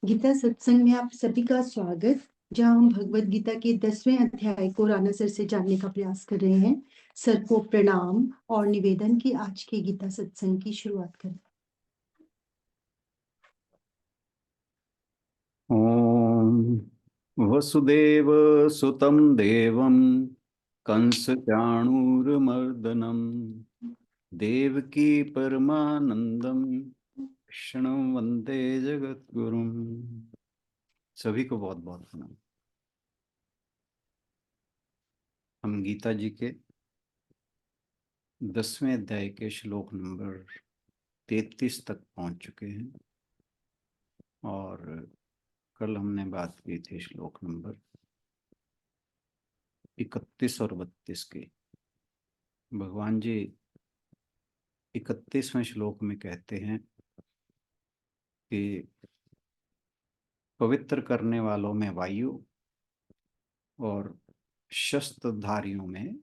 गीता सत्संग में आप सभी का स्वागत। जहां हम भगवत गीता के 10वें अध्याय को राणा सर से जानने का प्रयास कर रहे हैं। सर को प्रणाम और निवेदन की आज के गीता सत्संग की शुरुआत करें। ओम वसुदेव सुतं देवं कंस चाणूरमर्दनम देवकी परमानंदम कृष्णं वंदे जगद्गुरुम। सभी को बहुत बहुत प्रणाम। हम गीता जी के 10वें अध्याय के श्लोक नंबर 33 तक पहुंच चुके हैं और कल हमने बात की थी श्लोक नंबर 31 और 32 की। भगवान जी 31वें श्लोक में कहते हैं कि पवित्र करने वालों में वायु और शस्त्रधारियों में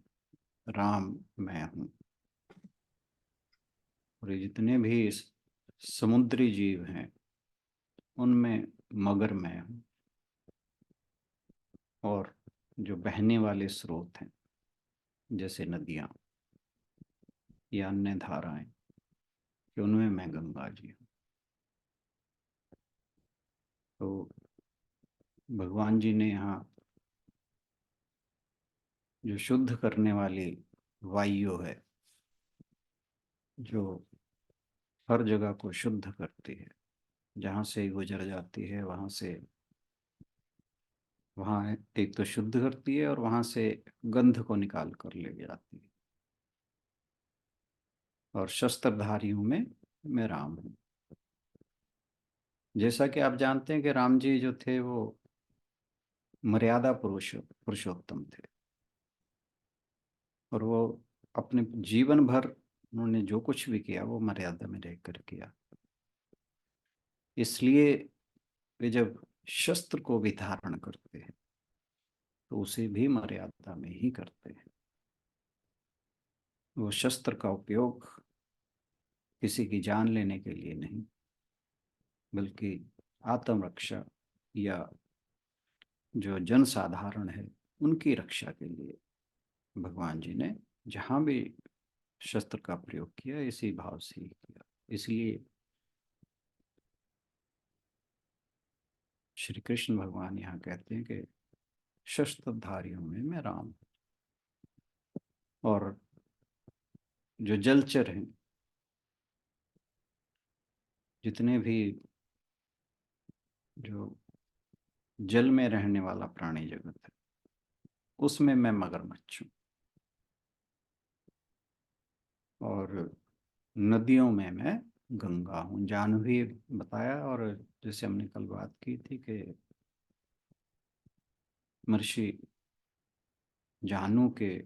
राम मैं हूं। और ये जितने भी समुद्री जीव हैं उनमें मगर मैं हूं। और जो बहने वाले स्रोत हैं जैसे नदियां या अन्य धाराएं कि उनमें मैं गंगा जी हूं। तो भगवान जी ने यहाँ जो शुद्ध करने वाली वायु है, जो हर जगह को शुद्ध करती है, जहाँ से गुजर जाती है वहाँ एक तो शुद्ध करती है और वहाँ से गंध को निकाल कर ले जाती है। और शस्त्रधारियों में मैं राम हूँ। जैसा कि आप जानते हैं कि राम जी जो थे वो मर्यादा पुरुषोत्तम थे और वो अपने जीवन भर उन्होंने जो कुछ भी किया वो मर्यादा में रहकर किया। इसलिए वे जब शस्त्र को भी धारण करते हैं तो उसे भी मर्यादा में ही करते हैं। वो शस्त्र का उपयोग किसी की जान लेने के लिए नहीं, बल्कि आत्मरक्षा या जो जनसाधारण है उनकी रक्षा के लिए भगवान जी ने जहाँ भी शस्त्र का प्रयोग किया इसी भाव से ही किया। इसलिए श्री कृष्ण भगवान यहाँ कहते हैं कि शस्त्रधारियों में मैं राम। और जो जलचर हैं, जितने भी जो जल में रहने वाला प्राणी जगत है उसमें मैं मगरमच्छ हूँ। और नदियों में मैं गंगा हूँ। जानवी बताया। और जैसे हमने कल बात की थी कि महर्षि जानू के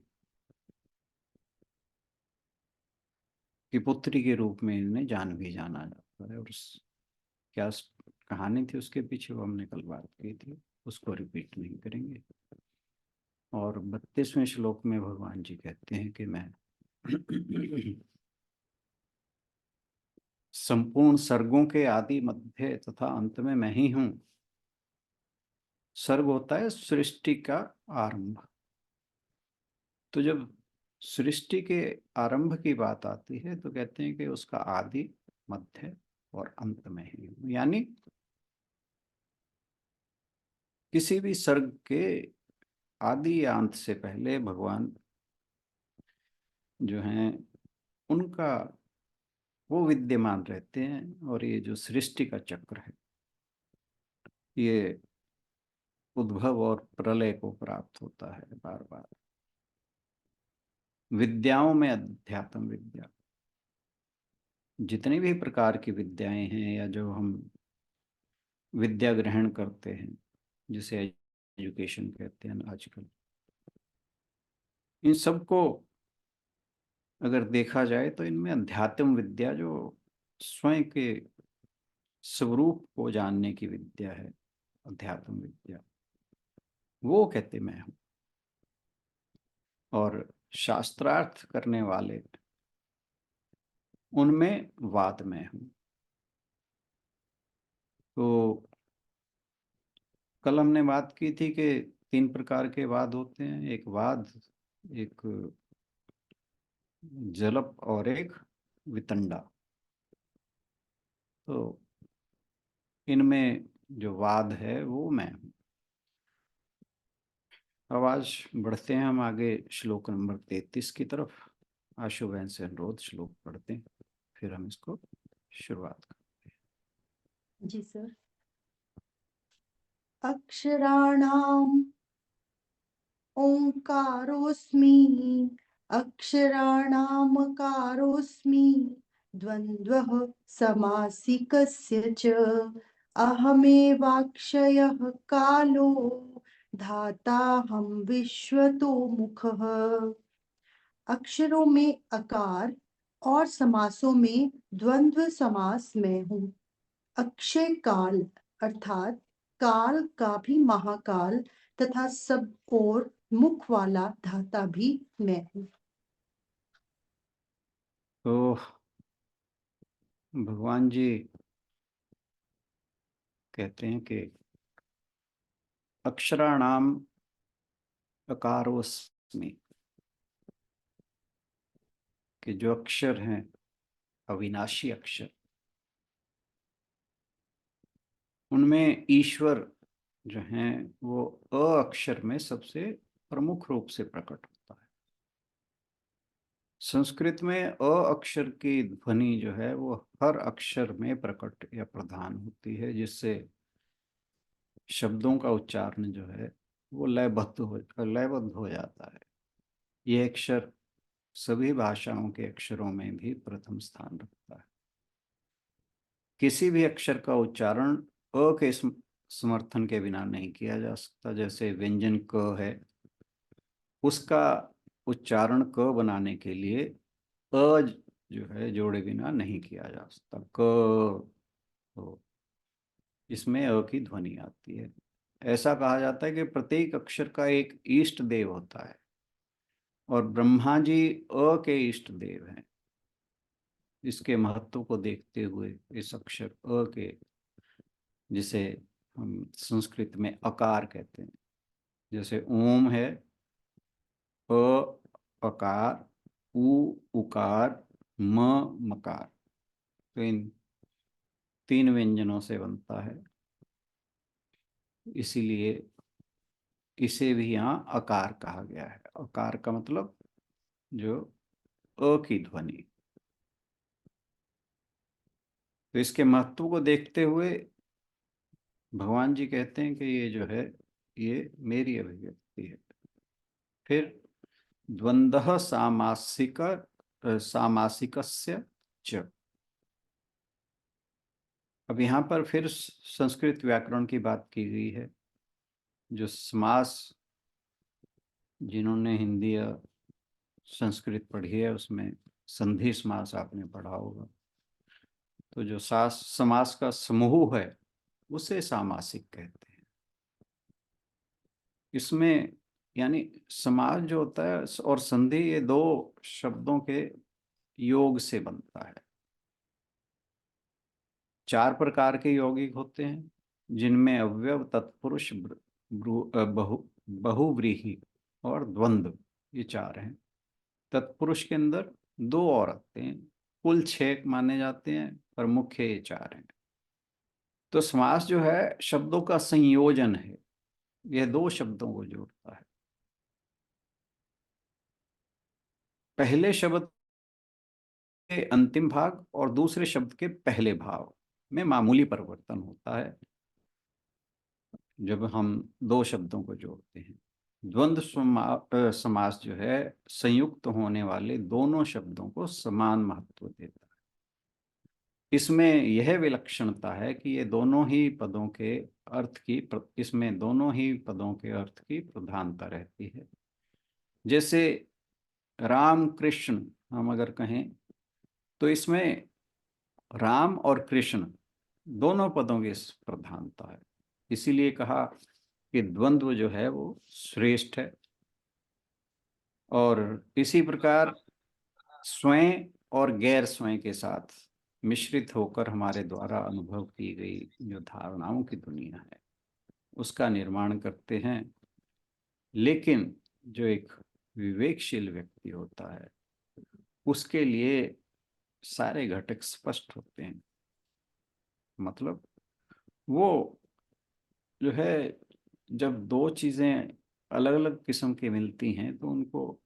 की पुत्री के रूप में इन्हें जानवी जाना जाता है। और क्या कहानी थी उसके पीछे वो हमने कल बात की थी, उसको रिपीट नहीं करेंगे। और 32वें श्लोक में भगवान जी कहते हैं कि मैं संपूर्ण सर्गों के आदि मध्य तथा अंत में मैं ही हूं। सर्ग होता है सृष्टि का आरंभ। तो जब सृष्टि के आरंभ की बात आती है तो कहते हैं कि उसका आदि मध्य और अंत में ही हूं। यानी किसी भी सर्ग के आदि या अंत से पहले भगवान जो हैं उनका वो विद्यमान रहते हैं। और ये जो सृष्टि का चक्र है ये उद्भव और प्रलय को प्राप्त होता है बार बार। विद्याओं में अध्यात्म विद्या, जितनी भी प्रकार की विद्याएं हैं या जो हम विद्या ग्रहण करते हैं जिसे एजुकेशन कहते हैं आजकल, इन सबको अगर देखा जाए तो इनमें अध्यात्म विद्या जो स्वयं के स्वरूप को जानने की विद्या है, अध्यात्म विद्या, वो कहते मैं हूं। और शास्त्रार्थ करने वाले उनमें वाद में हूं। तो कल हमने बात की थी कि 3 प्रकार के वाद होते हैं, एक वाद, एक जलप और एक वितंडा। तो इनमें जो वाद है वो मैं हूँ। अब आज बढ़ते हैं हम आगे श्लोक नंबर 33 की तरफ। आशु बहन से अनुरोध, श्लोक पढ़ते हैं, फिर हम इसको शुरुआत करते हैं। जी सर। अक्षराणाम ओंकारोस्मि, अक्षराणामकारोस्मि, द्वन्द्वः समासिकस्य च, अहमेवाक्षयः कालो, धाताहं विश्वतो मुखः। अक्षरों में अकार और समासों में द्वंद्व समास में हूँ। अक्षय काल अर्थात काल का भी महाकाल तथा सब और मुख वाला धाता भी मैं हूँ। तो भगवान जी कहते हैं कि अक्षराणाम अकारोस्मि, कि जो अक्षर हैं अविनाशी अक्षर, उनमें ईश्वर जो हैं वो अ अक्षर में सबसे प्रमुख रूप से प्रकट होता है। संस्कृत में अ अक्षर की ध्वनि जो है वो हर अक्षर में प्रकट या प्रधान होती है, जिससे शब्दों का उच्चारण जो है वो लयबद्ध हो जाता है। ये अक्षर सभी भाषाओं के अक्षरों में भी प्रथम स्थान रखता है। किसी भी अक्षर का उच्चारण अ के समर्थन के बिना नहीं किया जा सकता। जैसे व्यंजन क है, उसका उच्चारण क बनाने के लिए अ जो है जोड़े बिना नहीं किया जा सकता। क, तो इसमें अ की ध्वनि आती है। ऐसा कहा जाता है कि प्रत्येक अक्षर का एक इष्ट देव होता है, और ब्रह्मा जी अ के इष्ट देव हैं। इसके महत्व को देखते हुए इस अक्षर अ के, जिसे हम संस्कृत में अकार कहते हैं, जैसे ओम है, अ अकार, उ उकार, म मकार, तो इन 3 व्यंजनों से बनता है। इसीलिए इसे भी यहाँ अकार कहा गया है। अकार का मतलब जो अ की ध्वनि। तो इसके महत्व को देखते हुए भगवान जी कहते हैं कि ये जो है ये मेरी अभिव्यक्ति है। फिर द्वंद्व सामासिकस्य च। अब यहाँ पर फिर संस्कृत व्याकरण की बात की गई है। जो समास, जिन्होंने हिंदी या संस्कृत पढ़ी है उसमें संधि समास आपने पढ़ा होगा। तो जो समास का समूह है उसे सामासिक कहते हैं। इसमें यानी समास जो होता है और संधि, ये 2 शब्दों के योग से बनता है। 4 प्रकार के यौगिक होते हैं, जिनमें अव्यव, तत्पुरुष, बहुव्रीहि और द्वंद्व, ये 4 हैं। तत्पुरुष के अंदर 2 और आते हैं, कुल 6 माने जाते हैं, पर मुख्य ये 4 हैं। तो समास जो है शब्दों का संयोजन है, यह 2 शब्दों को जोड़ता है। पहले शब्द के अंतिम भाग और दूसरे शब्द के पहले भाव में मामूली परिवर्तन होता है जब हम 2 शब्दों को जोड़ते हैं। द्वंद्व समास जो है संयुक्त होने वाले दोनों शब्दों को समान महत्व देता है। इसमें यह विलक्षणता है कि ये दोनों ही पदों के अर्थ की इसमें दोनों ही पदों के अर्थ की प्रधानता रहती है। जैसे राम कृष्ण हम अगर कहें तो इसमें राम और कृष्ण दोनों पदों की प्रधानता है। इसीलिए कहा कि द्वंद्व जो है वो श्रेष्ठ है। और इसी प्रकार स्वयं और गैर स्वयं के साथ मिश्रित होकर हमारे द्वारा अनुभव की गई जो धारणाओं की दुनिया है उसका निर्माण करते हैं। लेकिन जो एक विवेकशील व्यक्ति होता है उसके लिए सारे घटक स्पष्ट होते हैं। मतलब वो जो है, जब दो चीजें अलग अलग किस्म की मिलती हैं तो उनको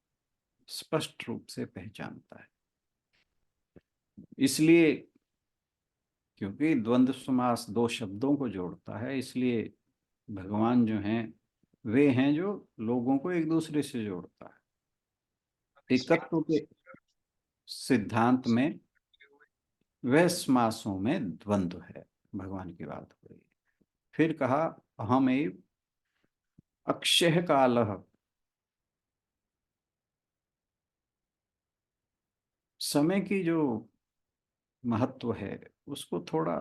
स्पष्ट रूप से पहचानता है। इसलिए क्योंकि द्वंद्व समास दो शब्दों को जोड़ता है, इसलिए भगवान जो हैं वे हैं जो लोगों को एक दूसरे से जोड़ता है। एकत्व के सिद्धांत में वह समासों में द्वंद्व है, भगवान की बात हो रही है। फिर कहा अहम एव अक्षय कालः। समय की जो महत्व है उसको थोड़ा,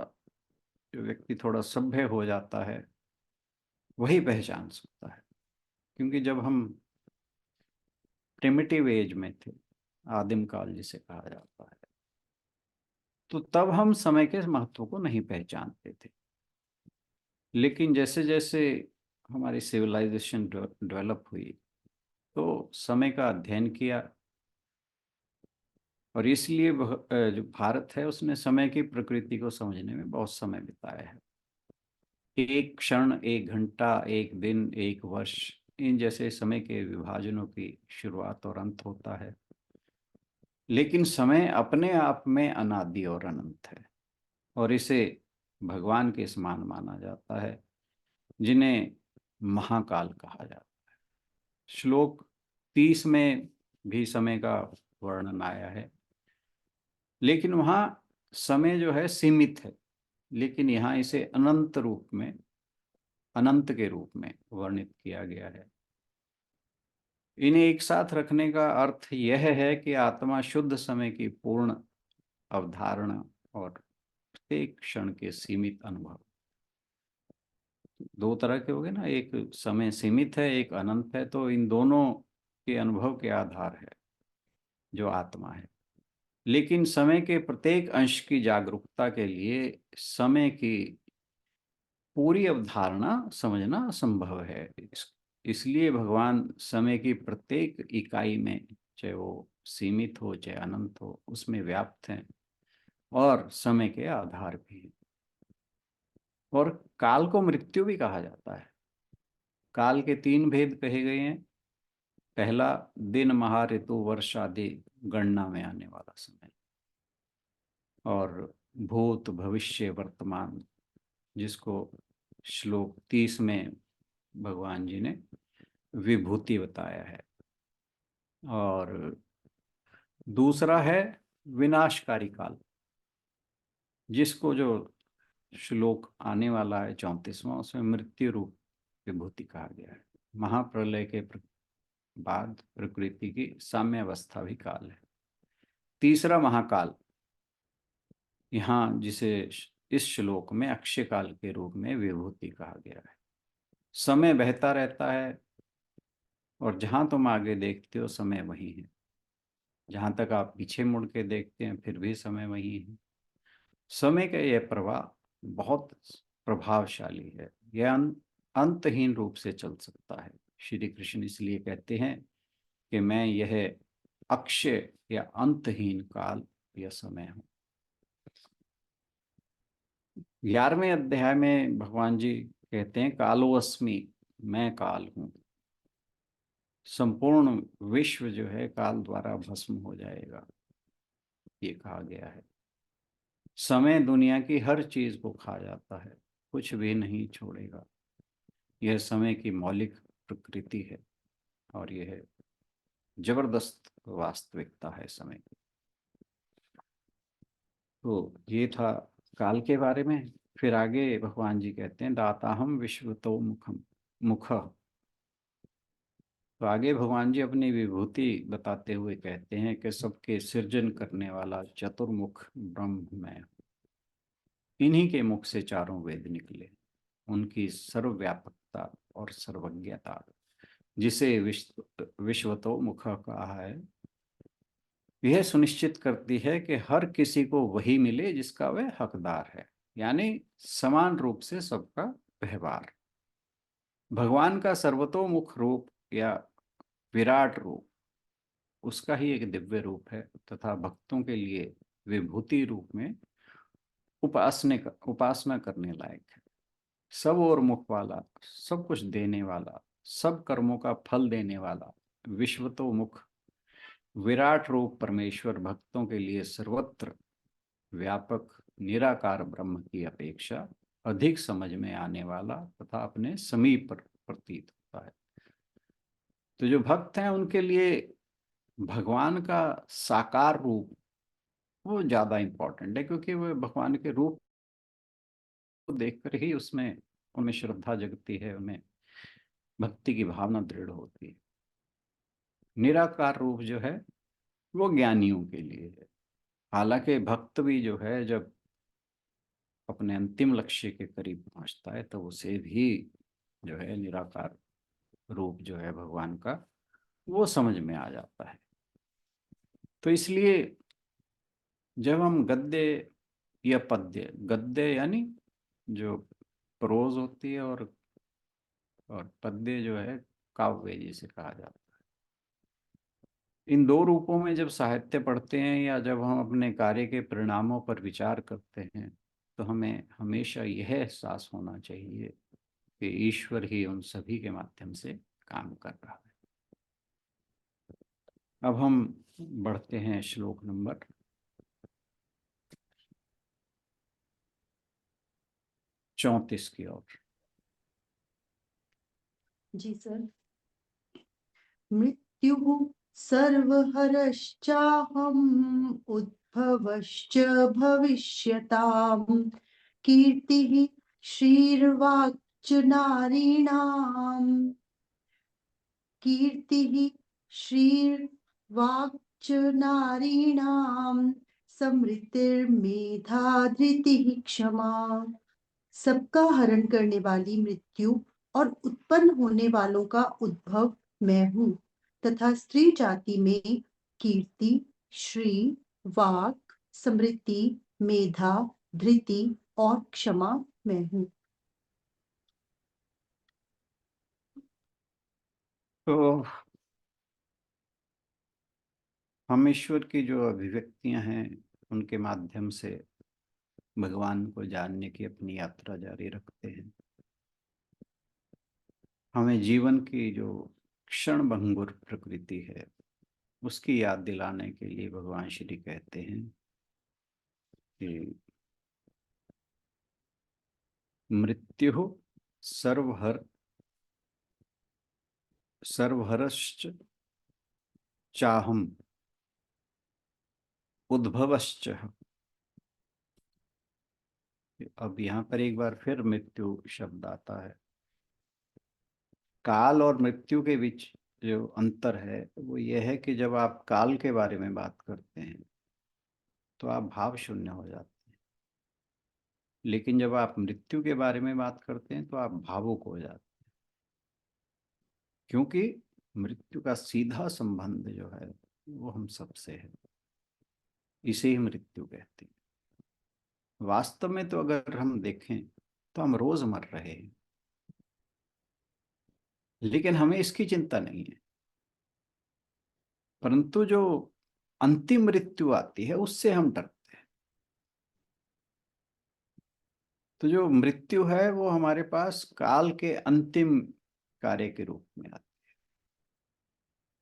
जो व्यक्ति थोड़ा सभ्य हो जाता है वही पहचान सकता है। क्योंकि जब हम प्रिमिटिव एज में थे, आदिम काल जिसे कहा जाता है, तो तब हम समय के महत्व को नहीं पहचानते थे। लेकिन जैसे जैसे हमारी सिविलाइजेशन डेवलप हुई तो समय का अध्ययन किया, और इसलिए जो भारत है उसने समय की प्रकृति को समझने में बहुत समय बिताया है। एक क्षण, एक घंटा, एक दिन, एक वर्ष, इन जैसे समय के विभाजनों की शुरुआत और अंत होता है। लेकिन समय अपने आप में अनादि और अनंत है, और इसे भगवान के समान माना जाता है, जिन्हें महाकाल कहा जाता है। श्लोक 30 में भी समय का वर्णन आया है, लेकिन वहाँ समय जो है सीमित है, लेकिन यहाँ इसे अनंत रूप में, अनंत के रूप में वर्णित किया गया है। इन्हें एक साथ रखने का अर्थ यह है कि आत्मा शुद्ध समय की पूर्ण अवधारणा और प्रत्येक क्षण के सीमित अनुभव, दो तरह के हो गए ना, एक समय सीमित है, एक अनंत है, तो इन दोनों के अनुभव के आधार है जो आत्मा है। लेकिन समय के प्रत्येक अंश की जागरूकता के लिए समय की पूरी अवधारणा समझना असंभव है। इसलिए भगवान समय की प्रत्येक इकाई में, चाहे वो सीमित हो चाहे अनंत हो, उसमें व्याप्त हैं और समय के आधार भी हैं। और काल को मृत्यु भी कहा जाता है। काल के तीन भेद कहे गए हैं। पहला, दिन, माह, ऋतु, वर्ष आदि गणना में आने वाला समय, और भूत, भविष्य, वर्तमान, जिसको श्लोक 30 में भगवान जी ने विभूति बताया है। और दूसरा है विनाशकारी काल, जिसको जो श्लोक आने वाला है 34वां, उसमें मृत्यु रूप विभूति कहा गया है। महाप्रलय के बाद प्रकृति की साम्य अवस्था भी काल है। तीसरा महाकाल, यहाँ जिसे इस श्लोक में अक्षय काल के रूप में विभूति कहा गया है। समय बहता रहता है, और जहां तुम आगे देखते हो समय वही है, जहां तक आप पीछे मुड़ के देखते हैं फिर भी समय वही है। समय का यह प्रवाह बहुत प्रभावशाली है, यह अंतहीन रूप से चल सकता है। श्री कृष्ण इसलिए कहते हैं कि मैं यह अक्षय या अंतहीन काल या समय हूं। 11वें अध्याय में भगवान जी कहते हैं कालो अस्मि, मैं काल हूं। संपूर्ण विश्व जो है काल द्वारा भस्म हो जाएगा, ये कहा गया है। समय दुनिया की हर चीज को खा जाता है, कुछ भी नहीं छोड़ेगा। यह समय की मौलिक प्रकृति है, और यह जबरदस्त वास्तविकता है समय की। तो ये था काल के बारे में। फिर आगे भगवान जी कहते हैं दाताहम विश्वतो मुखम मुख। तो आगे भगवान जी अपनी विभूति बताते हुए कहते हैं कि सबके सृजन करने वाला चतुर्मुख ब्रह्म मैं। इन्हीं के मुख से चारों वेद निकले। उनकी सर्वव्यापकता और सर्वज्ञता, जिसे विश्वतो मुख कहा है, यह सुनिश्चित करती है कि हर किसी को वही मिले जिसका वह हकदार है, यानी समान रूप से सबका व्यवहार। भगवान का सर्वतोमुख रूप या विराट रूप उसका ही एक दिव्य रूप है तथा भक्तों के लिए विभूति रूप में उपासना करने लायक है। सब और मुख वाला, सब कुछ देने वाला, सब कर्मों का फल देने वाला विश्वतोमुख विराट रूप परमेश्वर भक्तों के लिए सर्वत्र व्यापक निराकार ब्रह्म की अपेक्षा अधिक समझ में आने वाला तथा अपने समीप प्रतीत होता है। तो जो भक्त हैं उनके लिए भगवान का साकार रूप वो ज्यादा इंपॉर्टेंट है, क्योंकि वो भगवान के रूप को देखकर ही उसमें उनमें श्रद्धा जगती है, उनमें भक्ति की भावना दृढ़ होती है। निराकार रूप जो है वो ज्ञानियों के लिए है। हालांकि भक्त भी जो है जब अपने अंतिम लक्ष्य के करीब पहुंचता है तो उसे भी जो है निराकार रूप जो है भगवान का वो समझ में आ जाता है। तो इसलिए जब हम गद्य या पद्य, गद्य यानी जो प्रोज होती है और पद्य जो है काव्य जिसे कहा जाता है, इन दो रूपों में जब साहित्य पढ़ते हैं या जब हम अपने कार्य के परिणामों पर विचार करते हैं तो हमें हमेशा यह एहसास होना चाहिए कि ईश्वर ही उन सभी के माध्यम से काम कर रहा है। अब हम बढ़ते हैं श्लोक नंबर 34 की ओर। जी सर। मृत्युः सर्वहरश्चाहम् उद्भवश्च भविष्यताम् कीर्तिः श्रीर्वाक्च नारीणाम् कीर्तिः श्रीर्वाक्च नारीणाम् समृतिर्मेधा धृतिः क्षमा। सबका हरण करने वाली मृत्यु और उत्पन्न होने वालों का उद्भव मैं हूँ तथा स्त्री जाति में कीर्ति, श्री, वाक, समृद्धि, मेधा, धृति और क्षमा मैं हूँ। तो हम ईश्वर की जो अभिव्यक्तियां हैं उनके माध्यम से भगवान को जानने की अपनी यात्रा जारी रखते हैं। हमें जीवन की जो क्षण भंगुर प्रकृति है उसकी याद दिलाने के लिए भगवान श्री कहते हैं कि मृत्यु सर्वहरश्च चाहम उद्भवश्च। अब यहाँ पर एक बार फिर मृत्यु शब्द आता है। काल और मृत्यु के बीच जो अंतर है वो ये है कि जब आप काल के बारे में बात करते हैं तो आप भाव शून्य हो जाते हैं, लेकिन जब आप मृत्यु के बारे में बात करते हैं तो आप भावुक हो जाते हैं, क्योंकि मृत्यु का सीधा संबंध जो है वो हम सबसे है। इसे ही मृत्यु कहते हैं। वास्तव में तो अगर हम देखें तो हम रोज मर रहे हैं, लेकिन हमें इसकी चिंता नहीं है। परंतु जो अंतिम मृत्यु आती है उससे हम डरते हैं। तो जो मृत्यु है वो हमारे पास काल के अंतिम कार्य के रूप में आती है।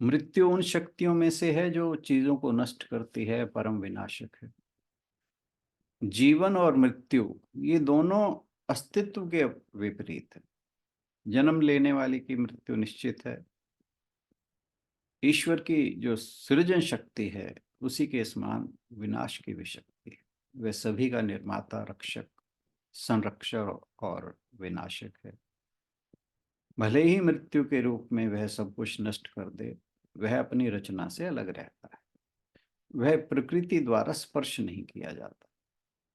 मृत्यु उन शक्तियों में से है जो चीजों को नष्ट करती है, परम विनाशक है। जीवन और मृत्यु ये दोनों अस्तित्व के विपरीत है। जन्म लेने वाले की मृत्यु निश्चित है। ईश्वर की जो सृजन शक्ति है उसी के समान विनाश की भी शक्ति है। वह सभी का निर्माता, रक्षक, संरक्षक और विनाशक है। भले ही मृत्यु के रूप में वह सब कुछ नष्ट कर दे, वह अपनी रचना से अलग रहता है। वह प्रकृति द्वारा स्पर्श नहीं किया जाता।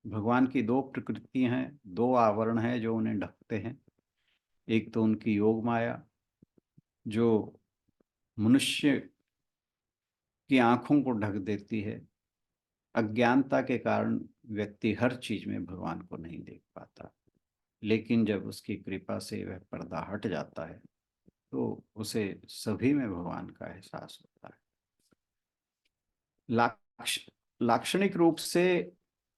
भगवान की दो प्रकृतियां हैं, दो आवरण हैं जो उन्हें ढकते हैं। एक तो उनकी योग माया जो मनुष्य की आंखों को ढक देती है। अज्ञानता के कारण व्यक्ति हर चीज में भगवान को नहीं देख पाता, लेकिन जब उसकी कृपा से वह पर्दा हट जाता है तो उसे सभी में भगवान का एहसास होता है। लाक्षणिक रूप से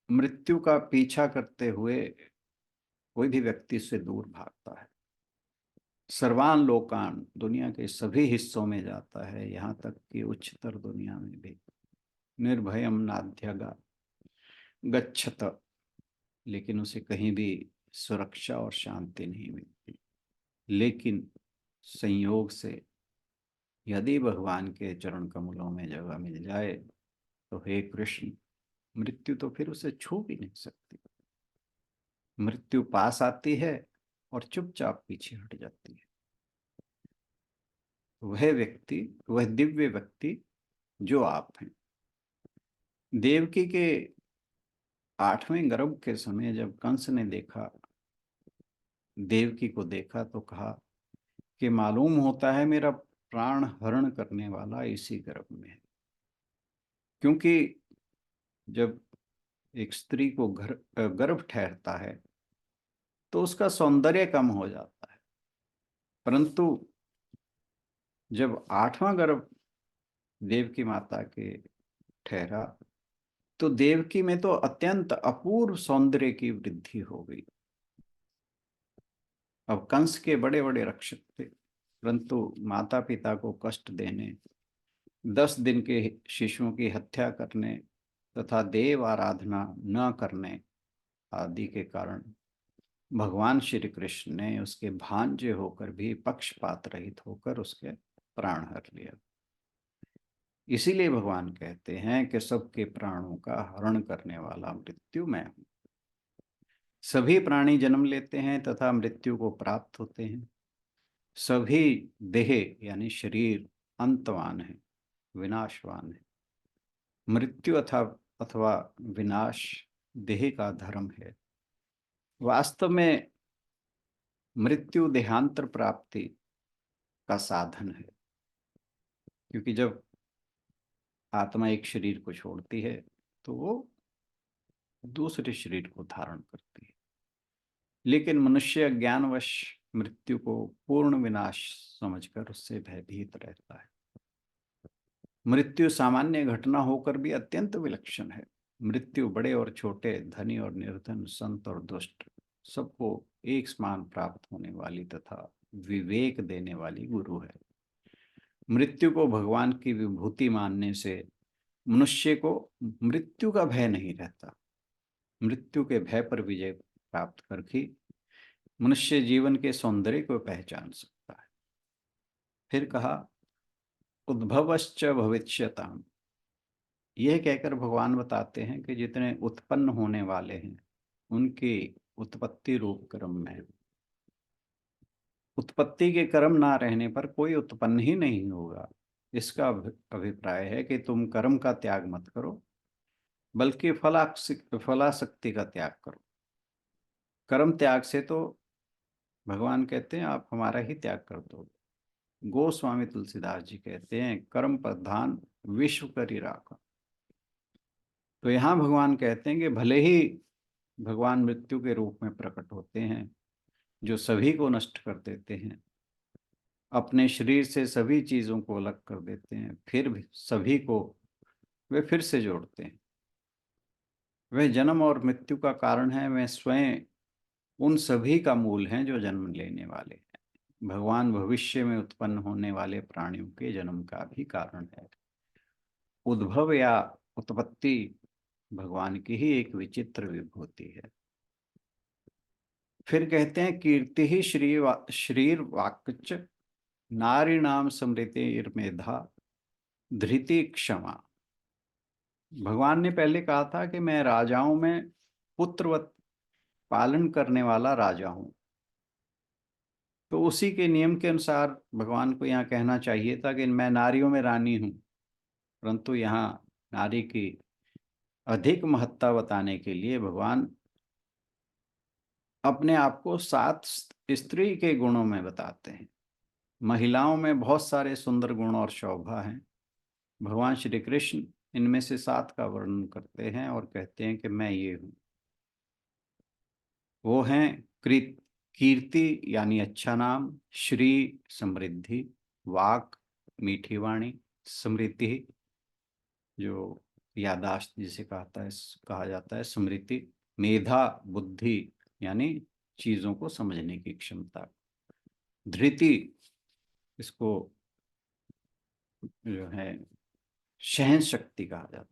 मृत्यु का पीछा करते हुए कोई भी व्यक्ति से दूर भागता है। सर्वान लोकान, दुनिया के सभी हिस्सों में जाता है, यहाँ तक कि उच्चतर दुनिया में भी। निर्भयम नाध्यगा गच्छत, लेकिन उसे कहीं भी सुरक्षा और शांति नहीं मिलती। लेकिन संयोग से यदि भगवान के चरण कमलों में जगह मिल जाए तो हे कृष्ण, मृत्यु तो फिर उसे छू भी नहीं सकती। मृत्यु पास आती है और चुपचाप पीछे हट जाती है। वह व्यक्ति, वह दिव्य व्यक्ति जो आप हैं। देवकी के 8वें गर्भ के समय जब कंस ने देखा, देवकी को देखा, तो कहा कि मालूम होता है मेरा प्राण हरण करने वाला इसी गर्भ में है। क्योंकि जब एक स्त्री को गर्भ ठहरता है तो उसका सौंदर्य कम हो जाता है, परंतु जब 8वां गर्भ देवकी माता के ठहरा तो देवकी में तो अत्यंत अपूर्व सौंदर्य की वृद्धि हो गई। अब कंस के बड़े बड़े रक्षक थे, परंतु माता पिता को कष्ट देने, 10 दिन के शिशुओं की हत्या करने तथा देव आराधना न करने आदि के कारण भगवान श्री कृष्ण ने उसके भांजे होकर भी पक्षपात रहित होकर उसके प्राण हर लिया। इसीलिए भगवान कहते हैं कि सबके प्राणों का हरण करने वाला मृत्यु मैं हूं। सभी प्राणी जन्म लेते हैं तथा मृत्यु को प्राप्त होते हैं। सभी देह यानी शरीर अंतवान है, विनाशवान है। मृत्यु अथवा विनाश देह का धर्म है। वास्तव में मृत्यु देहांतर प्राप्ति का साधन है, क्योंकि जब आत्मा एक शरीर को छोड़ती है तो वो दूसरे शरीर को धारण करती है। लेकिन मनुष्य ज्ञानवश मृत्यु को पूर्ण विनाश समझकर उससे भयभीत रहता है। मृत्यु सामान्य घटना होकर भी अत्यंत विलक्षण है। मृत्यु बड़े और छोटे, धनी और निर्धन, संत और दुष्ट, सबको एक समान प्राप्त होने वाली तथा विवेक देने वाली गुरु है। मृत्यु को भगवान की विभूति मानने से मनुष्य को मृत्यु का भय नहीं रहता। मृत्यु के भय पर विजय प्राप्त करके मनुष्य जीवन के सौंदर्य को पहचान सकता है। फिर कहा उद्भवश्च भविष्यताम्। यह कहकर भगवान बताते हैं कि जितने उत्पन्न होने वाले हैं उनकी उत्पत्ति रूप कर्म में, उत्पत्ति के कर्म ना रहने पर कोई उत्पन्न ही नहीं होगा। इसका अभिप्राय है कि तुम कर्म का त्याग मत करो, बल्कि फलाशक्ति का त्याग करो। कर्म त्याग से तो भगवान कहते हैं आप हमारा ही त्याग कर दो। गोस्वामी तुलसीदास जी कहते हैं कर्म प्रधान विश्व करी राखा। तो यहाँ भगवान कहते हैं कि भले ही भगवान मृत्यु के रूप में प्रकट होते हैं जो सभी को नष्ट कर देते हैं, अपने शरीर से सभी चीजों को अलग कर देते हैं, फिर भी सभी को वे फिर से जोड़ते हैं। वे जन्म और मृत्यु का कारण है। वे स्वयं उन सभी का मूल हैं जो जन्म लेने वाले हैं। भगवान भविष्य में उत्पन्न होने वाले प्राणियों के जन्म का भी कारण है। उद्भव या उत्पत्ति भगवान की ही एक विचित्र विभूति है। फिर कहते हैं कीर्ति ही शरीर वाक्च नारी नाम स्मृतिर्मेधा धृति क्षमा। भगवान ने पहले कहा था कि मैं राजाओं में पुत्रवत पालन करने वाला राजा हूं, तो उसी के नियम के अनुसार भगवान को यहाँ कहना चाहिए था कि मैं नारियों में रानी हूं, परंतु यहाँ नारी की अधिक महत्ता बताने के लिए भगवान अपने आप को 7 स्त्री के गुणों में बताते हैं। महिलाओं में बहुत सारे सुंदर गुण और शोभा हैं, भगवान श्री कृष्ण इनमें से 7 का वर्णन करते हैं और कहते हैं कि मैं ये हूँ। वो हैं कीर्ति यानी अच्छा नाम, श्री समृद्धि, वाक मीठी वाणी, स्मृति जो यादाश्त जिसे कहा जाता है, स्मृति, मेधा बुद्धि यानी चीजों को समझने की क्षमता, धृति इसको जो है सहन शक्ति कहा जाता है,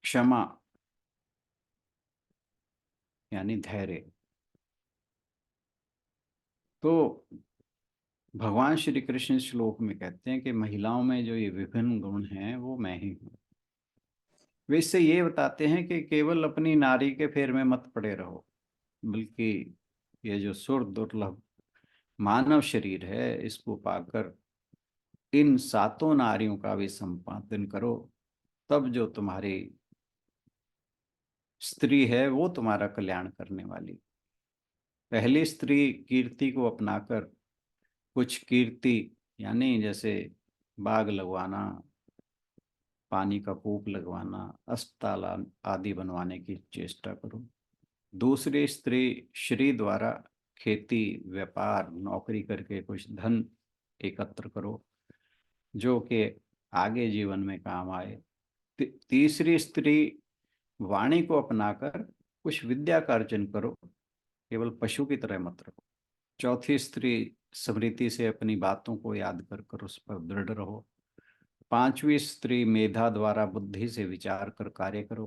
क्षमा यानी धैर्य। तो भगवान श्री कृष्ण इस श्लोक में कहते हैं कि महिलाओं में जो ये विभिन्न गुण हैं वो मैं ही हूँ। वे इससे ये बताते हैं कि केवल अपनी नारी के फेर में मत पड़े रहो, बल्कि ये जो सुर दुर्लभ मानव शरीर है इसको पाकर इन 7 नारियों का भी संपादन करो, तब जो तुम्हारी स्त्री है वो तुम्हारा कल्याण करने वाली। पहली स्त्री कीर्ति को अपनाकर कुछ कीर्ति यानी जैसे बाग लगवाना, पानी का कूप लगवाना, अस्पताल आदि बनवाने की चेष्टा करो। दूसरी स्त्री श्री द्वारा खेती व्यापार नौकरी करके कुछ धन एकत्र करो जो कि आगे जीवन में काम आए। तीसरी स्त्री वाणी को अपनाकर कुछ विद्या का अर्जन करो, केवल पशु की तरह मत रहो। चौथी स्त्री स्मृति से अपनी बातों को याद कर कर उस पर दृढ़ रहो। पांचवी स्त्री मेधा द्वारा बुद्धि से विचार कर कार्य करो,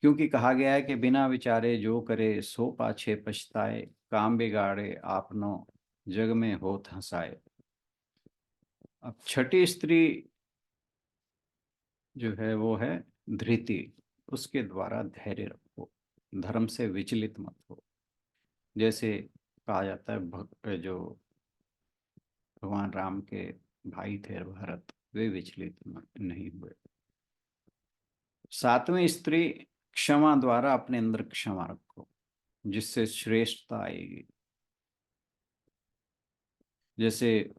क्योंकि कहा गया है कि बिना विचारे जो करे सो पाछे पछताए, काम बिगाड़े आपनो जग में होत हंसाए। अब छठी स्त्री जो है वो है धृति, उसके द्वारा धैर्य रखो, धर्म से विचलित मत हो। जैसे कहा जाता है जो भगवान राम के भाई थे भरत, वे विचलित नहीं हुए। 7वीं स्त्री क्षमा द्वारा अपने अंदर क्षमा रखो, जिससे श्रेष्ठता आएगी। जैसे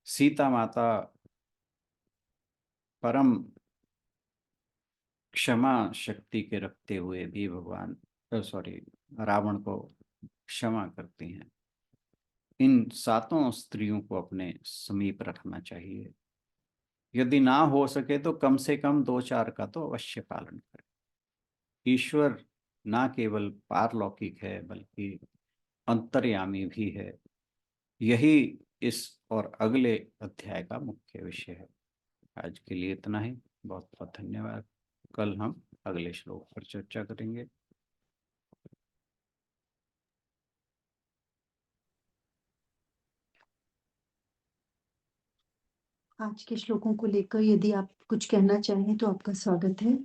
सीता माता परम क्षमा शक्ति के रखते हुए भी भगवान रावण को क्षमा करती हैं। इन 7 स्त्रियों को अपने समीप रखना चाहिए। यदि ना हो सके तो कम से कम 2-4 का तो अवश्य पालन करें। ईश्वर ना केवल पारलौकिक है बल्कि अंतर्यामी भी है। यही इस और अगले अध्याय का मुख्य विषय है। आज के लिए इतना ही। बहुत बहुत धन्यवाद। कल हम अगले श्लोक पर चर्चा करेंगे। आज के श्लोकों को लेकर यदि आप कुछ कहना चाहें तो आपका स्वागत है।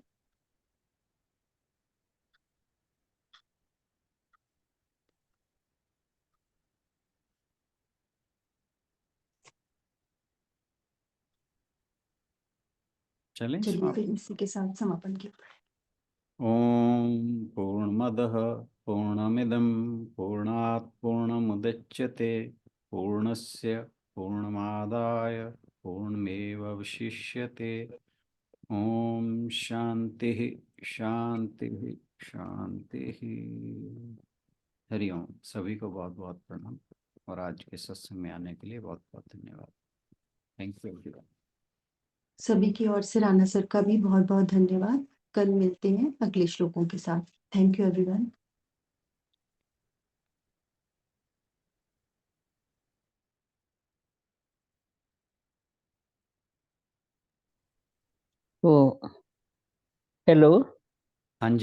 चलें चलिए समाप्त। फिर इसी के साथ समापन की। ओम पूर्णमदः पूर्णमिदं पूर्णात् पूर्णमुदच्यते पूर्णस्य पूर्णमादाय पूर्णमेवावशिष्यते। ओम शांति शांति शांति। हरिओम। सभी को बहुत बहुत प्रणाम और आज के सत्संग में आने के लिए बहुत बहुत धन्यवाद। Thank you everyone. सभी की ओर से राणा सर का भी बहुत बहुत धन्यवाद। कल मिलते हैं अगले श्लोकों के साथ। Thank you everyone. तो हेलो। हाँ जी।